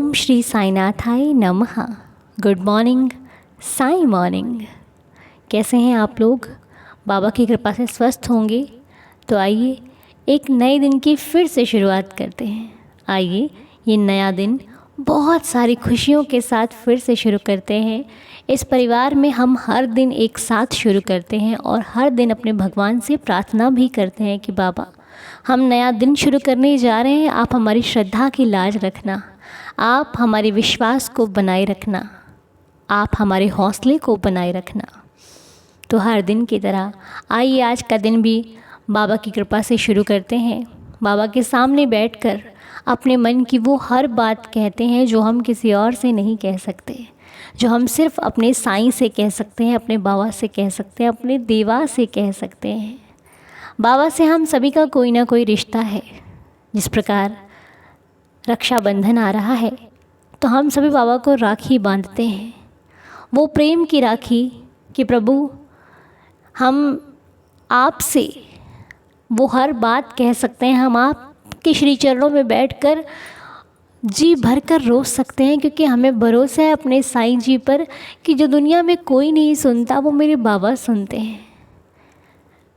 ओम श्री साईनाथाय नमः। Good morning, Sai morning. कैसे हैं आप लोग? बाबा की कृपा से स्वस्थ होंगे। तो आइए एक नए दिन की फिर से शुरुआत करते हैं। आइए ये नया दिन बहुत सारी खुशियों के साथ फिर से शुरू करते हैं। इस परिवार में हम हर दिन एक साथ शुरू करते हैं और हर दिन अपने भगवान से प्रार्थना भी करते हैं कि बाबा, हम नया दिन शुरू करने जा रहे हैं, आप हमारी श्रद्धा की लाज रखना, आप हमारे विश्वास को बनाए रखना, आप हमारे हौसले को बनाए रखना। तो हर दिन की तरह आइए आज का दिन भी बाबा की कृपा से शुरू करते हैं। बाबा के सामने बैठकर अपने मन की वो हर बात कहते हैं जो हम किसी और से नहीं कह सकते, जो हम सिर्फ अपने साईं से कह सकते हैं, अपने बाबा से कह सकते हैं, अपने देवा से कह सकते हैं। बाबा से हम सभी का कोई ना कोई रिश्ता है। जिस प्रकार रक्षाबंधन आ रहा है तो हम सभी बाबा को राखी बांधते हैं, वो प्रेम की राखी कि प्रभु हम आपसे वो हर बात कह सकते हैं, हम आपके श्री चरणों में बैठकर जी भर कर रो सकते हैं, क्योंकि हमें भरोसा है अपने साईं जी पर कि जो दुनिया में कोई नहीं सुनता वो मेरे बाबा सुनते हैं।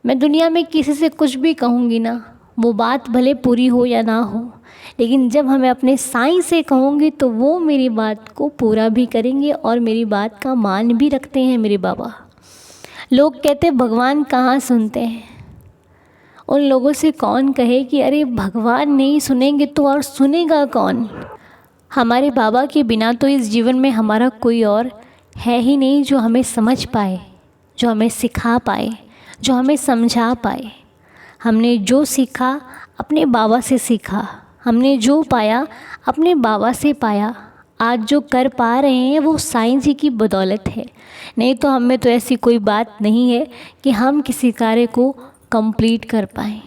मैं दुनिया में किसी से कुछ भी कहूँगी ना, वो बात भले पूरी हो या ना हो, लेकिन जब हमें अपने साईं से कहूँगी तो वो मेरी बात को पूरा भी करेंगे और मेरी बात का मान भी रखते हैं मेरे बाबा। लोग कहते हैं भगवान कहाँ सुनते हैं। उन लोगों से कौन कहे कि अरे भगवान नहीं सुनेंगे तो और सुनेगा कौन। हमारे बाबा के बिना तो इस जीवन में हमारा कोई और है ही नहीं जो हमें समझ पाए, जो हमें सिखा पाए, जो हमें समझा पाए। हमने जो सीखा अपने बाबा से सीखा, हमने जो पाया अपने बाबा से पाया। आज जो कर पा रहे हैं वो साईं जी की बदौलत है, नहीं तो हम में तो ऐसी कोई बात नहीं है कि हम किसी कार्य को कंप्लीट कर पाएँ।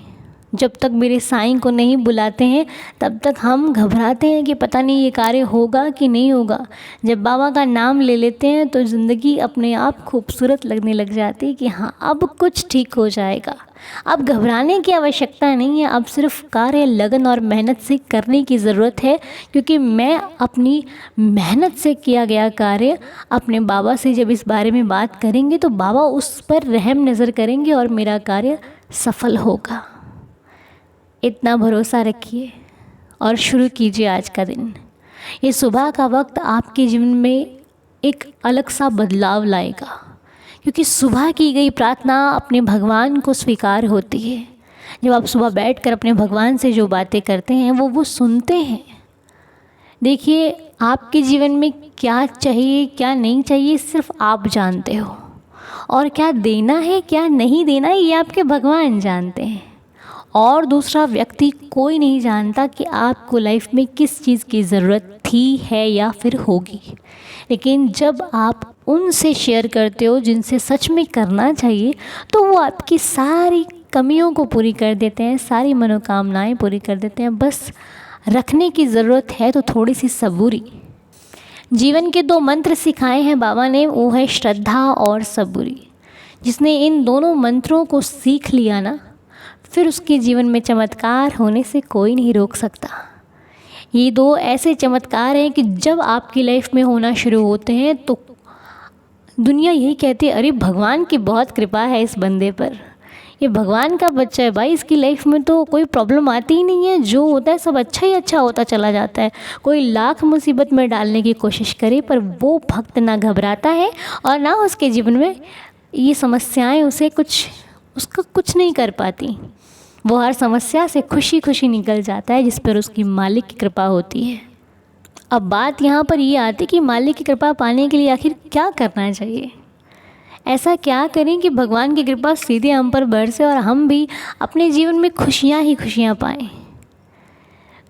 जब तक मेरे साईं को नहीं बुलाते हैं तब तक हम घबराते हैं कि पता नहीं ये कार्य होगा कि नहीं होगा। जब बाबा का नाम ले लेते हैं तो ज़िंदगी अपने आप खूबसूरत लगने लग जाती है कि हाँ अब कुछ ठीक हो जाएगा। अब घबराने की आवश्यकता नहीं है, अब सिर्फ कार्य लगन और मेहनत से करने की ज़रूरत है, क्योंकि मैं अपनी मेहनत से किया गया कार्य अपने बाबा से जब इस बारे में बात करेंगे तो बाबा उस पर रहम नज़र करेंगे और मेरा कार्य सफल होगा। इतना भरोसा रखिए और शुरू कीजिए आज का दिन। ये सुबह का वक्त आपके जीवन में एक अलग सा बदलाव लाएगा, क्योंकि सुबह की गई प्रार्थना अपने भगवान को स्वीकार होती है। जब आप सुबह बैठकर अपने भगवान से जो बातें करते हैं वो सुनते हैं। देखिए आपके जीवन में क्या चाहिए क्या नहीं चाहिए सिर्फ आप जानते हो, और क्या देना है क्या नहीं देना है ये आपके भगवान जानते हैं। और दूसरा व्यक्ति कोई नहीं जानता कि आपको लाइफ में किस चीज़ की ज़रूरत थी, है या फिर होगी। लेकिन जब आप उनसे शेयर करते हो जिनसे सच में करना चाहिए, तो वो आपकी सारी कमियों को पूरी कर देते हैं, सारी मनोकामनाएं पूरी कर देते हैं। बस रखने की ज़रूरत है तो थोड़ी सी सबूरी। जीवन के 2 मंत्र सिखाए हैं बाबा ने, वो है श्रद्धा और सबूरी। जिसने इन दोनों मंत्रों को सीख लिया ना, फिर उसके जीवन में चमत्कार होने से कोई नहीं रोक सकता। ये 2 ऐसे चमत्कार हैं कि जब आपकी लाइफ में होना शुरू होते हैं तो दुनिया यही कहती है अरे भगवान की बहुत कृपा है इस बंदे पर, ये भगवान का बच्चा है भाई, इसकी लाइफ में तो कोई प्रॉब्लम आती ही नहीं है, जो होता है सब अच्छा ही अच्छा होता चला जाता है। कोई लाख मुसीबत में डालने की कोशिश करे पर वो भक्त ना घबराता है और ना उसके जीवन में ये समस्याएं उसका कुछ नहीं कर पाती। वो हर समस्या से खुशी खुशी निकल जाता है, जिस पर उसकी मालिक की कृपा होती है। अब बात यहाँ पर ये आती कि मालिक की कृपा पाने के लिए आखिर क्या करना चाहिए। ऐसा क्या करें कि भगवान की कृपा सीधे हम पर बरसे और हम भी अपने जीवन में खुशियाँ ही खुशियाँ पाएं।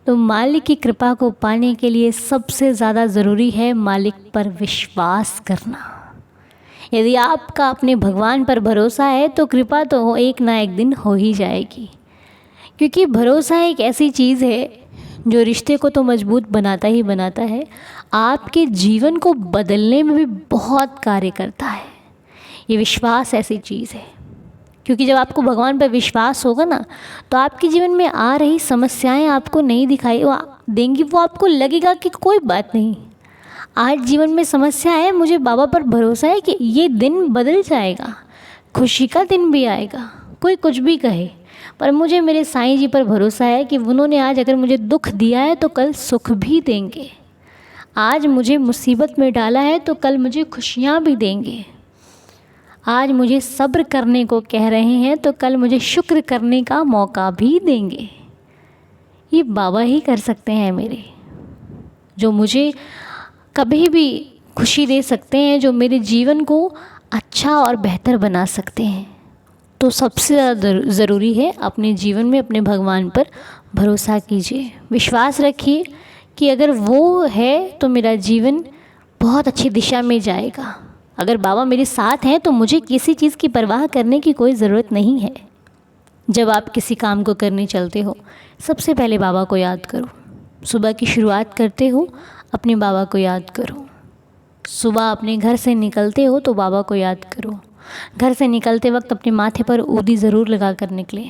तो मालिक की कृपा को पाने के लिए सबसे ज़्यादा ज़रूरी है मालिक पर विश्वास करना। यदि आपका अपने भगवान पर भरोसा है तो कृपा तो एक ना एक दिन हो ही जाएगी, क्योंकि भरोसा एक ऐसी चीज़ है जो रिश्ते को तो मजबूत बनाता ही बनाता है, आपके जीवन को बदलने में भी बहुत कार्य करता है। ये विश्वास ऐसी चीज़ है, क्योंकि जब आपको भगवान पर विश्वास होगा ना तो आपके जीवन में आ रही समस्याएं आपको नहीं दिखाई, वो देंगी वो आपको लगेगा कि कोई बात नहीं, आज जीवन में समस्या है, मुझे बाबा पर भरोसा है कि ये दिन बदल जाएगा, खुशी का दिन भी आएगा। कोई कुछ भी कहे, पर मुझे मेरे साईं जी पर भरोसा है कि उन्होंने आज अगर मुझे दुख दिया है तो कल सुख भी देंगे। आज मुझे मुसीबत में डाला है तो कल मुझे खुशियाँ भी देंगे। आज मुझे सब्र करने को कह रहे हैं तो कल मुझे शुक्र करने का मौका भी देंगे। ये बाबा ही कर सकते हैं मेरे, जो मुझे कभी भी खुशी दे सकते हैं, जो मेरे जीवन को अच्छा और बेहतर बना सकते हैं। तो सबसे ज़्यादा ज़रूरी है अपने जीवन में अपने भगवान पर भरोसा कीजिए, विश्वास रखिए कि अगर वो है तो मेरा जीवन बहुत अच्छी दिशा में जाएगा। अगर बाबा मेरे साथ हैं तो मुझे किसी चीज़ की परवाह करने की कोई ज़रूरत नहीं है। जब आप किसी काम को करने चलते हो, सबसे पहले बाबा को याद करो। सुबह की शुरुआत करते हो, अपने बाबा को याद करो। सुबह अपने घर से निकलते हो तो बाबा को याद करो। घर से निकलते वक्त अपने माथे पर ऊदी ज़रूर लगा कर निकले,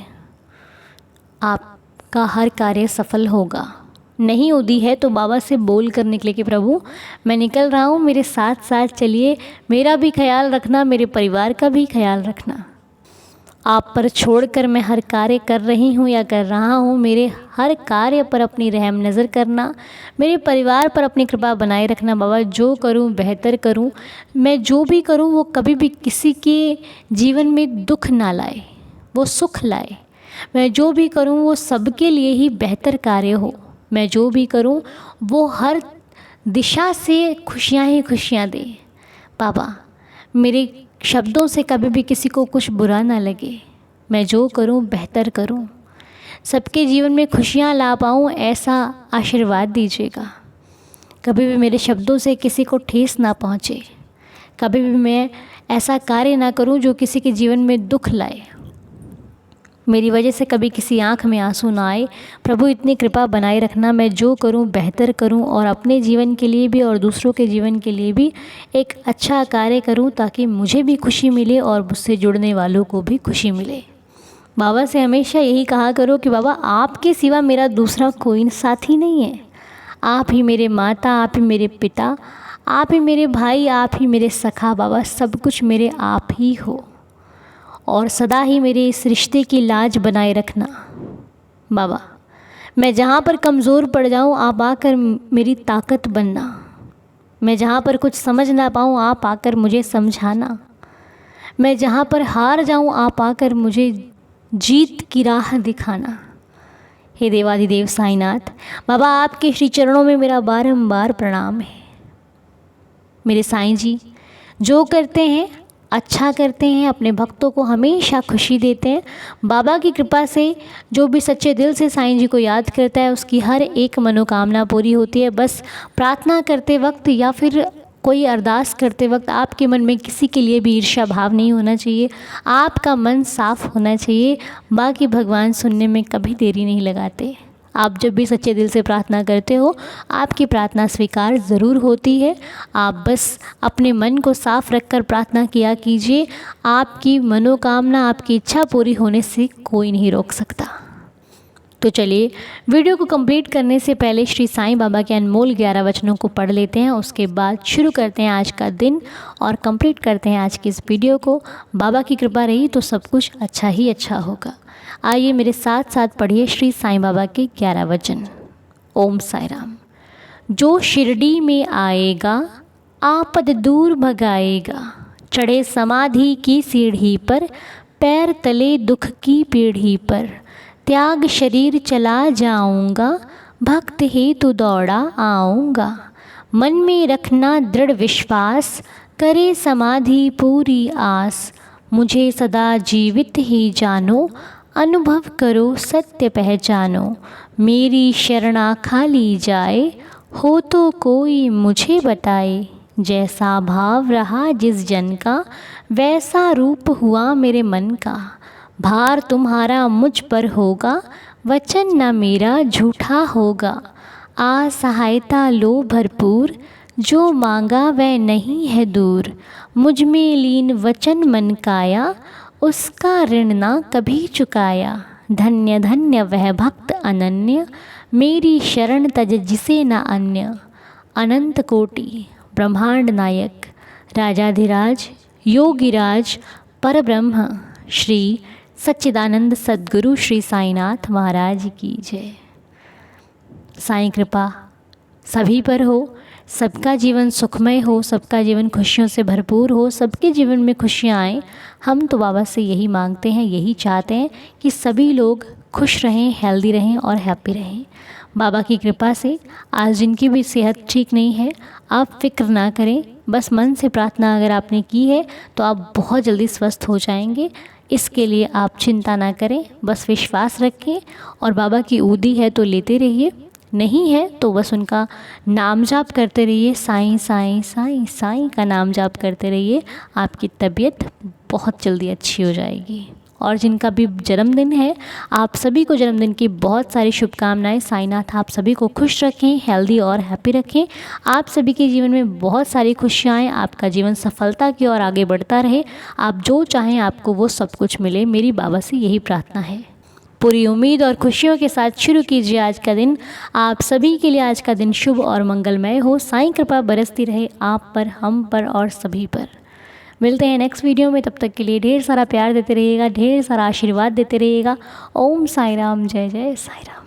आपका हर कार्य सफल होगा। नहीं ऊदी है तो बाबा से बोल कर निकले कि प्रभु मैं निकल रहा हूँ, मेरे साथ साथ चलिए, मेरा भी ख्याल रखना, मेरे परिवार का भी ख्याल रखना। आप पर छोड़कर मैं हर कार्य कर रही हूँ या कर रहा हूँ, मेरे हर कार्य पर अपनी रहम नज़र करना, मेरे परिवार पर अपनी कृपा बनाए रखना। बाबा जो करूँ बेहतर करूँ, मैं जो भी करूँ वो कभी भी किसी के जीवन में दुख ना लाए, वो सुख लाए। मैं जो भी करूँ वो सबके लिए ही बेहतर कार्य हो। मैं जो भी करूँ वो हर दिशा से खुशियाँ ही खुशियाँ दे। बाबा मेरे शब्दों से कभी भी किसी को कुछ बुरा ना लगे, मैं जो करूं बेहतर करूं, सबके जीवन में खुशियां ला पाऊं, ऐसा आशीर्वाद दीजिएगा। कभी भी मेरे शब्दों से किसी को ठेस ना पहुंचे, कभी भी मैं ऐसा कार्य ना करूं जो किसी के जीवन में दुख लाए, मेरी वजह से कभी किसी आँख में आंसू ना आए। प्रभु इतनी कृपा बनाए रखना, मैं जो करूं बेहतर करूं और अपने जीवन के लिए भी और दूसरों के जीवन के लिए भी एक अच्छा कार्य करूं, ताकि मुझे भी खुशी मिले और मुझसे जुड़ने वालों को भी खुशी मिले। बाबा से हमेशा यही कहा करो कि बाबा आपके सिवा मेरा दूसरा कोई साथी नहीं है। आप ही मेरे माता, आप ही मेरे पिता, आप ही मेरे भाई, आप ही मेरे सखा। बाबा सब कुछ मेरे आप ही हो और सदा ही मेरे इस रिश्ते की लाज बनाए रखना। बाबा मैं जहाँ पर कमज़ोर पड़ जाऊँ आप आकर मेरी ताकत बनना, मैं जहाँ पर कुछ समझ ना पाऊँ आप आकर मुझे समझाना, मैं जहाँ पर हार जाऊँ आप आकर मुझे जीत की राह दिखाना। हे देवाधिदेव साईनाथ, बाबा आपके श्री चरणों में मेरा बारंबार प्रणाम है। मेरे साईं जी जो करते हैं अच्छा करते हैं, अपने भक्तों को हमेशा खुशी देते हैं। बाबा की कृपा से जो भी सच्चे दिल से साईं जी को याद करता है उसकी हर एक मनोकामना पूरी होती है। बस प्रार्थना करते वक्त या फिर कोई अरदास करते वक्त आपके मन में किसी के लिए भी ईर्ष्या भाव नहीं होना चाहिए, आपका मन साफ होना चाहिए। बाकी भगवान सुनने में कभी देरी नहीं लगाते। आप जब भी सच्चे दिल से प्रार्थना करते हो आपकी प्रार्थना स्वीकार ज़रूर होती है। आप बस अपने मन को साफ रखकर प्रार्थना किया कीजिए, आपकी मनोकामना, आपकी इच्छा पूरी होने से कोई नहीं रोक सकता। तो चलिए वीडियो को कंप्लीट करने से पहले श्री साईं बाबा के अनमोल 11 वचनों को पढ़ लेते हैं, उसके बाद शुरू करते हैं आज का दिन और कंप्लीट करते हैं आज की इस वीडियो को। बाबा की कृपा रही तो सब कुछ अच्छा ही अच्छा होगा। आइए मेरे साथ साथ पढ़िए श्री साईं बाबा के 11 वचन। ओम साई राम। जो शिरडी में आएगा आपद दूर भगाएगा, चढ़े समाधि की सीढ़ी पर, पैर तले दुख की पीढ़ी पर, त्याग शरीर चला जाऊंगा, भक्त हेतु दौड़ा आऊँगा। मन में रखना दृढ़ विश्वास, करे समाधि पूरी आस, मुझे सदा जीवित ही जानो, अनुभव करो सत्य पहचानो। मेरी शरणा खाली जाए, हो तो कोई मुझे बताए, जैसा भाव रहा जिस जन का, वैसा रूप हुआ मेरे मन का। भार तुम्हारा मुझ पर होगा, वचन न मेरा झूठा होगा। आ सहायता लो भरपूर, जो मांगा वह नहीं है दूर। मुझ में लीन वचन मन काया, उसका ऋण ना कभी चुकाया। धन्य धन्य वह भक्त अनन्य, मेरी शरण तज जिसे न अन्य, अनंत कोटि ब्रह्मांड नायक, राजाधिराज योगिराज परब्रह्म श्री सच्चिदानंद सद्गुरु श्री साईनाथ महाराज की जय। साईं कृपा सभी पर हो, सबका जीवन सुखमय हो, सबका जीवन खुशियों से भरपूर हो, सबके जीवन में खुशियाँ आएँ। हम तो बाबा से यही मांगते हैं, यही चाहते हैं कि सभी लोग खुश रहें, हेल्दी रहें और हैप्पी रहें। बाबा की कृपा से आज जिनकी भी सेहत ठीक नहीं है, आप फिक्र ना करें, बस मन से प्रार्थना अगर आपने की है तो आप बहुत जल्दी स्वस्थ हो जाएंगे। इसके लिए आप चिंता ना करें, बस विश्वास रखें और बाबा की ऊदी है तो लेते रहिए, नहीं है तो बस उनका नाम जाप करते रहिए। साईं साईं साईं साईं का नाम जाप करते रहिए, आपकी तबीयत बहुत जल्दी अच्छी हो जाएगी। और जिनका भी जन्मदिन है, आप सभी को जन्मदिन की बहुत सारी शुभकामनाएं। साईनाथ आप सभी को खुश रखें, हेल्दी और हैप्पी रखें। आप सभी के जीवन में बहुत सारी खुशियाँ आएँ, आपका जीवन सफलता की ओर आगे बढ़ता रहे। आप जो चाहें आपको वो सब कुछ मिले, मेरी बाबा से यही प्रार्थना है। पूरी उम्मीद और खुशियों के साथ शुरू कीजिए आज का दिन। आप सभी के लिए आज का दिन शुभ और मंगलमय हो। साईं कृपा बरसती रहे आप पर, हम पर और सभी पर। मिलते हैं नेक्स्ट वीडियो में, तब तक के लिए ढेर सारा प्यार देते रहिएगा, ढेर सारा आशीर्वाद देते रहिएगा। ओम साई राम, जय जय साई राम।